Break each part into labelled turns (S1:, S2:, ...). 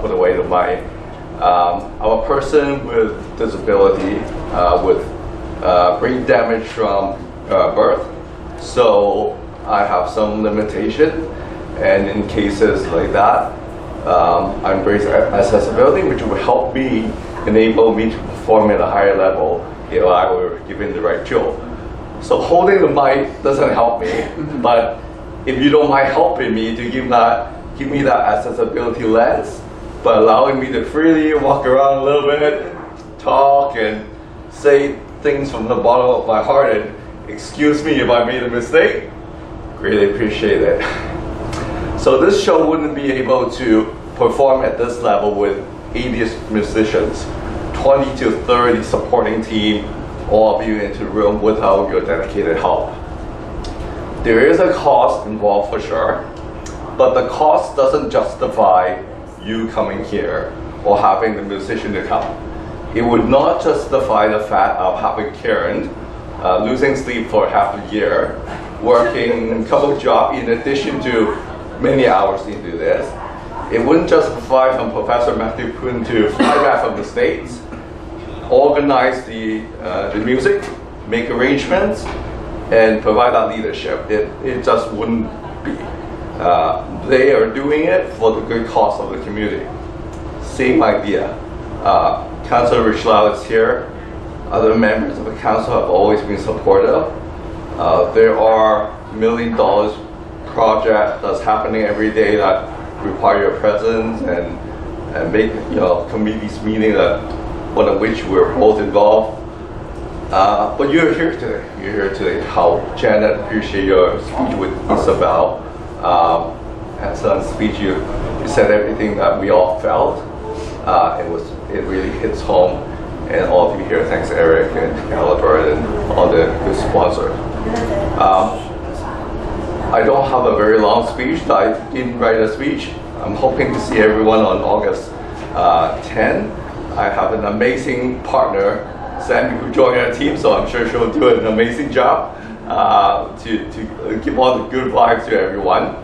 S1: put away the mic. I'm a person with disability, with brain damage from birth, so I have some limitation, and in cases like that, I embrace accessibility, which will help me, enable me to perform at a higher level if I were given the right tool. So holding the mic doesn't help me, but if you don't mind helping me to give me that accessibility lens, but allowing me to freely walk around a little bit, talk and say things from the bottom of my heart, and excuse me if I made a mistake, greatly appreciate it. So this show wouldn't be able to perform at this level with 80 musicians, 20 to 30 supporting team, all of you into the room without your dedicated help. There is a cost involved for sure, but the cost doesn't justify you coming here or having the musician to come. It would not justify the fact of having Karen losing sleep for half a year, working a couple jobs in addition to many hours into this. It wouldn't justify from Professor Matthew Poon to fly back from the States, organize the music, make arrangements, and provide that leadership. It just wouldn't be. They are doing it for the good cause of the community. Same idea. Councillor Edwardlau is here. Other members of the council have always been supportive. There are $1 million projects that's happening every day that require your presence and make committees meeting that one of which we're both involved. But you're here today. You're here today to help. Janet, appreciate your speech with Isabel. Excellent speech. You said everything that we all felt. It really hits home. And all of you here, thanks Eric and Caliber and all the good sponsors. I don't have a very long speech. I didn't write a speech. I'm hoping to see everyone on August 10. I have an amazing partner, Sammy, who joined our team, so I'm sure she'll do an amazing job to give all the good vibes to everyone.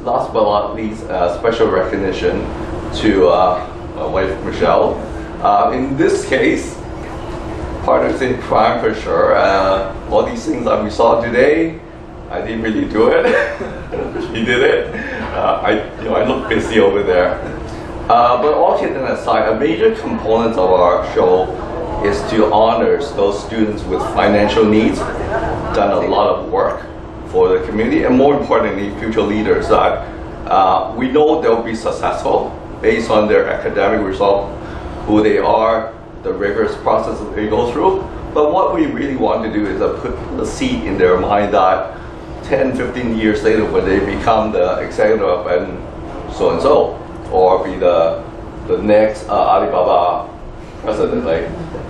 S1: Last but not least, special recognition to my wife, Michelle. In this case, partners in crime for sure. All these things that we saw today, I didn't really do it. She did it. I look busy over there. But all kidding aside, a major component of our show is to honor those students with financial needs, done a lot of work for the community, and more importantly, future leaders that we know they'll be successful based on their academic result, who they are, the rigorous process that they go through. But what we really want to do is put a seed in their mind that 10, 15 years later, when they become the executive and so, or be the next Alibaba president, like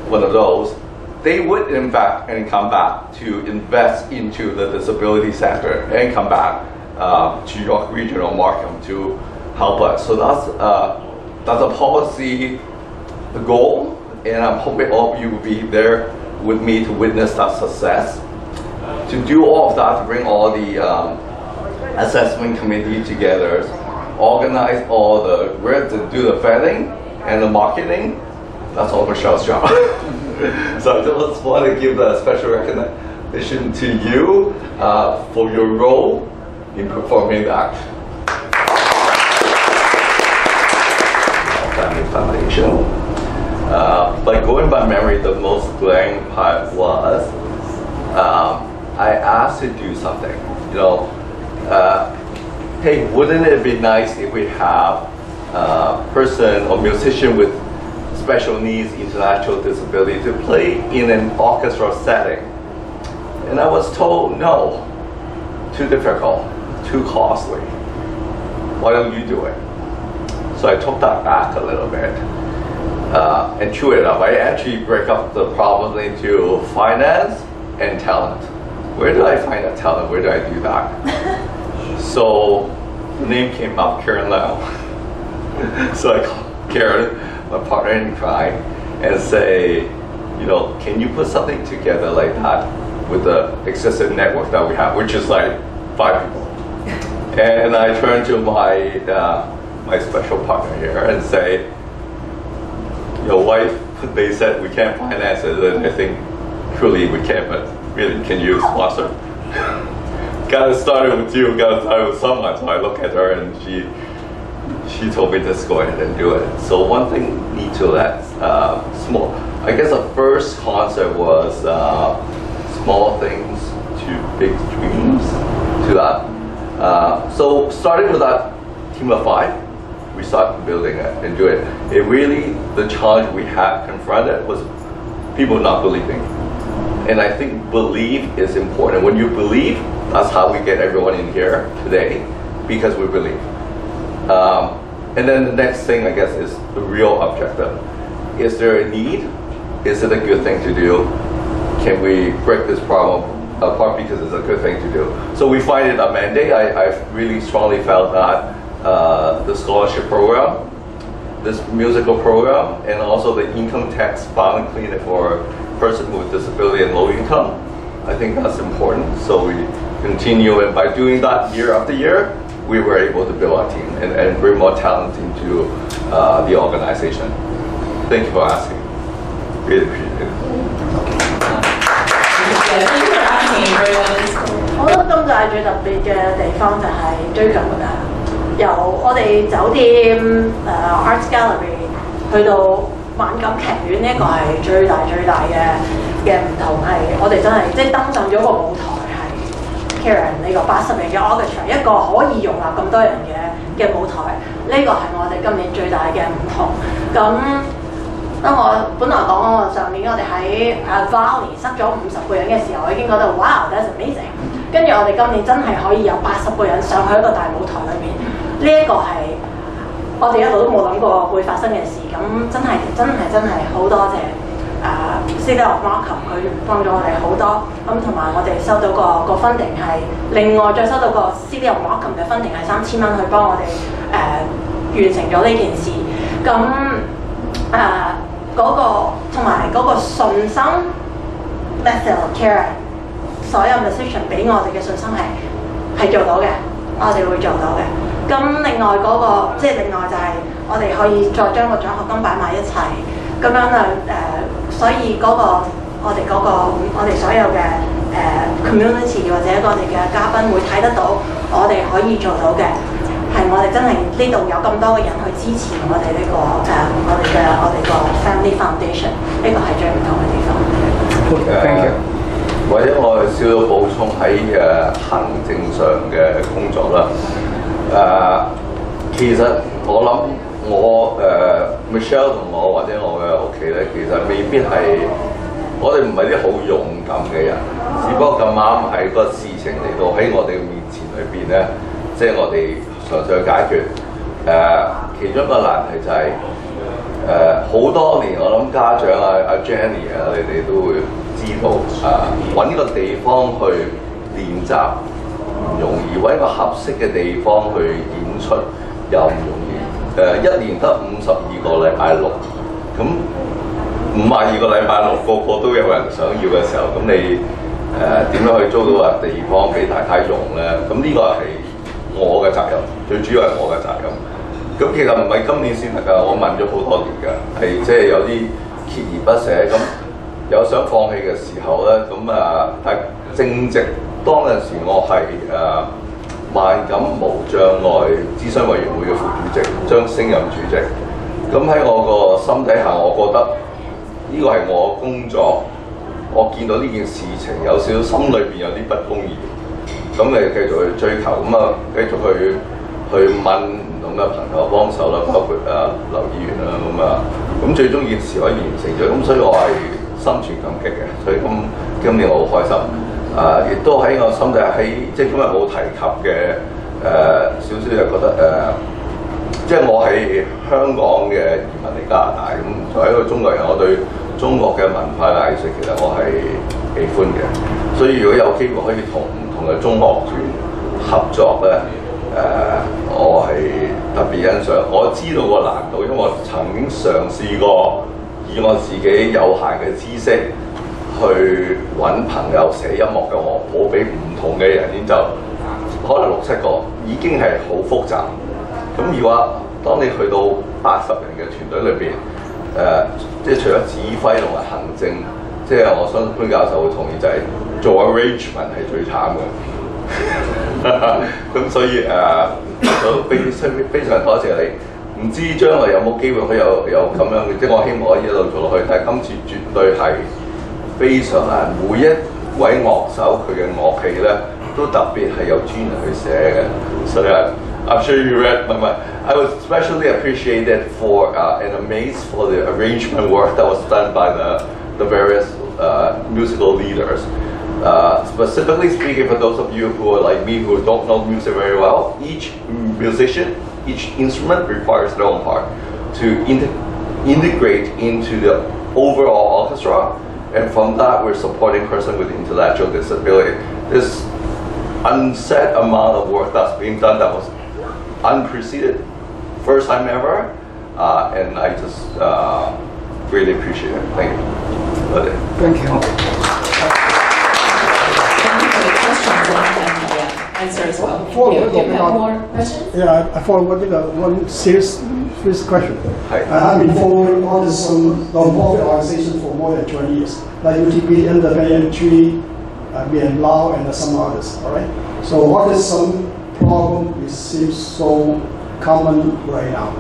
S1: one of those, they would in fact come back to invest into the disability sector and come back to York Regional Markham to help us. So that's a policy goal, and I'm hoping all of you will be there with me to witness that success. To do all of that, to bring all the assessment committee together, organize all the work, to do the vetting and the marketing, that's all Michelle's job. So I just want to give a special recognition to you for your role in performing that. Family Foundation. But going by memory, the most glaring part was I asked to do something. Hey, wouldn't it be nice if we have a person or musician with special needs, intellectual disability to play in an orchestra setting? And I was told, no, too difficult, too costly. Why don't you do it? So I took that back a little bit and chew it up. I actually break up the problem into finance and talent. Where do I find that talent? Where do I do that? So the name came up, Karen Lau. So I called Karen, my partner in crime, and say, can you put something together like that with the existing network that we have, which is like 5 people. And I turned to my my special partner here and say, your wife, they said we can't finance it, and I think truly we can, but really, can you sponsor? Got it started with you, got it started with someone. So I look at her and she told me just go ahead and do it. So one thing lead to that small. I guess the first concept was small things to big dreams to that. So starting with that team of 5, we started building it and do it. It really, the challenge we had confronted was people not believing. And I think belief is important. When you believe, that's how we get everyone in here today, because we believe. And then the next thing, I guess, is the real objective. Is there a need? Is it a good thing to do? Can we break this problem apart because it's a good thing to do? So we find it a mandate. I really strongly felt that the scholarship program, this musical program, and also the income tax filing clinic for person with disability and low income, I think that's important. So we continue, and by doing that year after year, we were able to build our team and bring more talent into the organization. Thank you for asking. Really appreciate it.
S2: Thank you for asking. 我覺得今屆最特別嘅地方就係追求由我哋酒店Arts Gallery 去到萬錦劇院，呢一個係最大嘅唔同係，我哋真係即係登上咗個舞台係 Karen 呢個80人嘅 orchestra， 一個可以容納咁多人嘅舞台，呢個係我哋今年最大嘅唔同。咁當我本來講上年我哋喺Valley 塞咗50個人嘅時候，我已經覺得 wow that's amazing。跟住我哋今年真係可以有80個人上去一個大舞台裏面，呢一個係我哋一路都冇諗過會發生嘅事。咁真係好多謝City of Markham 佢幫咗我哋好多。咁同埋我哋收到個 funding 係另外再收到個 City of Markham 嘅 funding 係3000蚊去幫我哋完成咗呢件事。咁嗰個同埋嗰個信心 Method Karen 所有 musician 俾我哋嘅信心係做到嘅，我哋會做到嘅。咁另外嗰個即係另外就係我哋可以再將個獎學金擺埋一齊，咁樣所以嗰個我哋所有嘅community 或者我哋嘅嘉賓會睇得到，我哋可以做到嘅係我哋真係呢度有咁多個人去支持我哋呢個我哋個 family foundation， 呢個係最唔同嘅地方。
S1: Thank you。或者我少少補充喺行政上嘅工作啦。其實我諗Michelle 同我或者我嘅屋企咧，其實未必係我哋唔係啲好勇敢嘅人，只不過咁啱係個事情嚟到喺我哋嘅面前裏邊咧，即係我哋嘗試去解決。其中一個難題就係好多年，我諗家長阿 Jenny 你哋都會知道揾個地方去練習唔容易，揾一個合適嘅地方去演出又唔容易。一年得52個禮拜六，咁52個禮拜六個個都有人想要嘅時候，咁你點樣去租到個地方俾大家用咧？咁呢個係我嘅責任，最主要係我嘅責任。咁其實唔係今年先得㗎，我問咗好多年㗎，係即係有啲鍥而不捨，咁有想放棄嘅時候咧，咁但正值當陣時我係萬錦無障礙諮詢委員會嘅副主席，將升任主席。咁喺我個心底下，我覺得呢個係我工作，我見到呢件事情有少少心裏邊有啲不公義，咁你繼續去追求，繼續去問唔同嘅朋友幫手啦，包括劉議員啦，咁最終件事可以完成咗，咁所以我係心存感激嘅，所以今年我好開心。亦都喺我心底下即係今日冇提及嘅少少就覺得即係我係香港嘅移民嚟加拿大，咁作為一個中國人，我對中國嘅文化藝術其實我係喜歡嘅，所以如果有機會可以同唔同嘅中樂團合作咧，我係特別欣賞。我知道個難度，因為我曾經嘗試過以我自己有限嘅知識去揾朋友寫音樂嘅樂譜俾唔同嘅人演奏，可能6、7個已經係好複雜。咁如果當當你去到80人嘅團隊裏邊，即係除咗指揮同埋行政，即係我相信潘教授會同意，就係做 arrangement 係最慘嘅。咁所以都非常多謝你。唔知將來有冇機會可以有咁樣嘅，即係我希望可以一路做落去。但係今次絕對係非常難，每一位樂手佢嘅樂器咧都特別係有專人去寫嘅。So I'm sure you read my mind. I was especially appreciated for and amazed for the arrangement work that was done by the various musical leaders. Specifically speaking, for those of you who are like me who don't know music very well, each musician, each instrument requires their own part to integrate into the overall orchestra, and from that we're supporting person with intellectual disability. This unsaid amount of work that's being done that was unprecedented, first time ever, and I just really appreciate it. Thank you.
S3: Thank you.
S4: Answer as well.
S3: Do you
S4: have more questions?
S3: Yeah, I follow one serious question.
S1: Hi.
S3: I've been following all this non-profit organization for more than 20 years, like UTP, NWNG, me&Lau, and some others. All right. So what is some problem? It seems so common right now.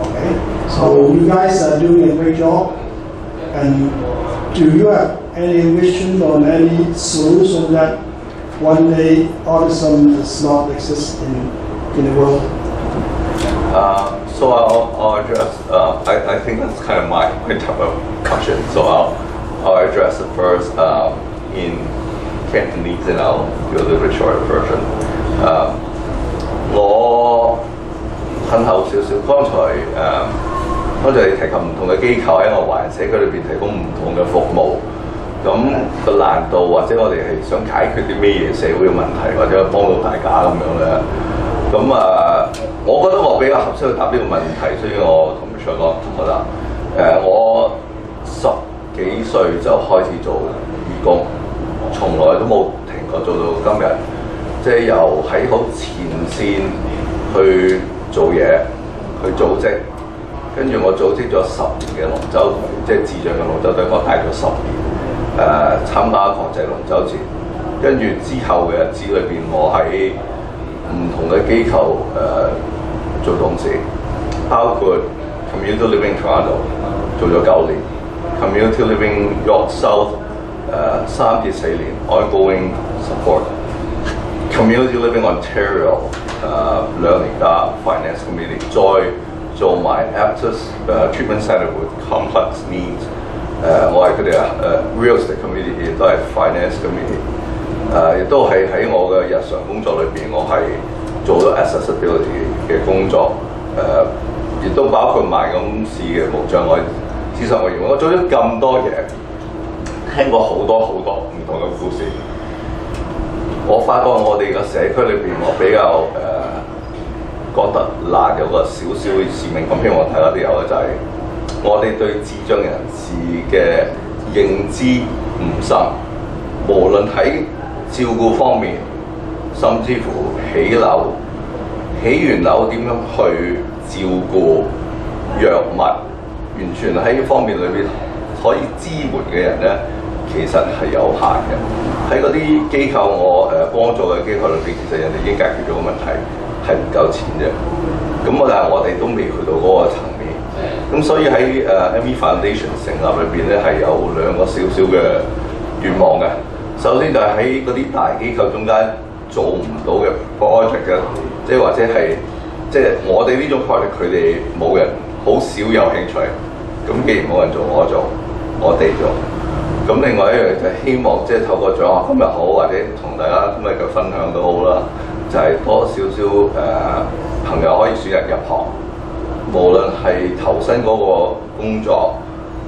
S3: Okay. So you guys are doing a great job, and do you have any vision or any solution that one day autism does not exist in the world?
S1: So I'll address. I think that's kind of my type of question. So I'll address it first in Cantonese, and I'll do a little bit shorter version. 我褪後少少，剛才你提及唔同嘅機構喺我華人社區裏邊提供唔同嘅服務。咁個難度或者我哋係想解決啲咩嘢社會嘅問題，或者幫到大家咁樣咧。咁我覺得我比較合適去答呢個問題，所以我同 Michelle 講覺得我10幾歲就開始做義工，從來都冇停過做到今日，即係由喺好前線去做嘢，去組織，跟住我組織咗10年嘅龍舟隊，即係智障嘅龍舟隊，我帶咗10年。參加國際龍舟節，跟住之後嘅日子裏邊，我喺唔同嘅機構做董事，包括 Community Living Toronto 做咗9年 ，Community Living York South 3至4年 ongoing support，Community Living Ontario 2年加 Finance Committee， 再做埋 Aptus Treatment Centre with Complex Needs。我係佢哋real estate committee， 亦都係 finance committee， 亦都係喺我嘅日常工作裏邊，我係做咗 accessibility 嘅工作，亦都包括埋咁試嘅無障礙資訊委員會。我做咗咁多嘢，聽過好多唔同嘅故事。我發覺我哋嘅社區裏邊，我比較覺得難有個少少嘅使命感，希望大家都有嘅就係、我哋對智障人士嘅認知唔深，無論喺照顧方面，甚至乎起完樓點樣去照顧藥物，完全喺呢方面裏邊可以支援嘅人咧，其實係有限嘅。喺嗰啲機構我幫助嘅機構裏邊，其實人哋已經解決咗個問題，係唔夠錢啫。咁但係我哋都未去到嗰個層面。咁所以喺me&laufamilyfoundation 成立裏邊咧，係有2個少少嘅願望嘅。首先就係喺嗰啲大機構中間做唔到嘅 project 嘅，即係或者係即係我哋呢種 project 佢哋冇人好少有興趣。咁既然冇人做，我哋做。咁另外一樣就係希望即係透過獎學金又好，或者同大家今日嘅分享都好啦，就係多少少朋友可以選擇入行。無論係投身嗰個工作，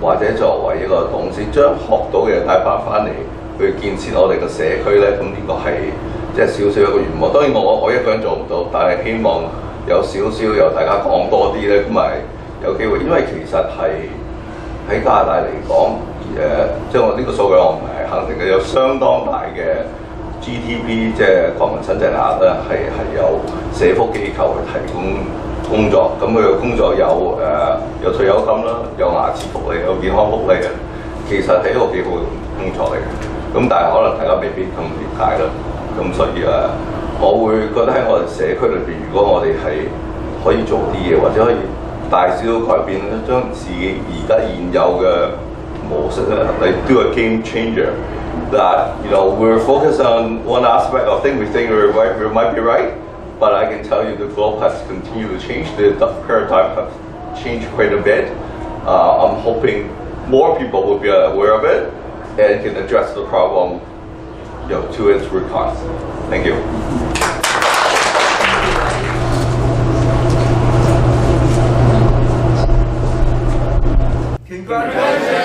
S1: 或者作為一個董事，將學到嘅帶翻嚟去建設我哋嘅社區咧，咁呢個係即係少少一個願望。當然我一個人做唔到，但係希望有少少由大家講多啲咧，咁咪有機會。因為其實係喺加拿大嚟講，即係我呢個數據我唔係肯定嘅，有相當大嘅 GDP 即係國民生產額咧，係由社福機構去提供好工作，咁佢嘅工作有退休金啦，有牙齒福利，有健康福利嘅，其實係一個幾好嘅工作嚟嘅。咁但係可能大家未必咁了解啦。咁所以我會覺得喺我哋社區裏邊，如果我哋係可以做啲嘢，或者可以大少少改變咧，將自己而家現有嘅模式咧，嚟 do a game changer。That we're focused on one aspect of things. We think we might be right, but I can tell you the globe has continued to change. The paradigm has changed quite a bit. I'm hoping more people will be aware of it and can address the problem, to its root cause. Thank you. Congratulations.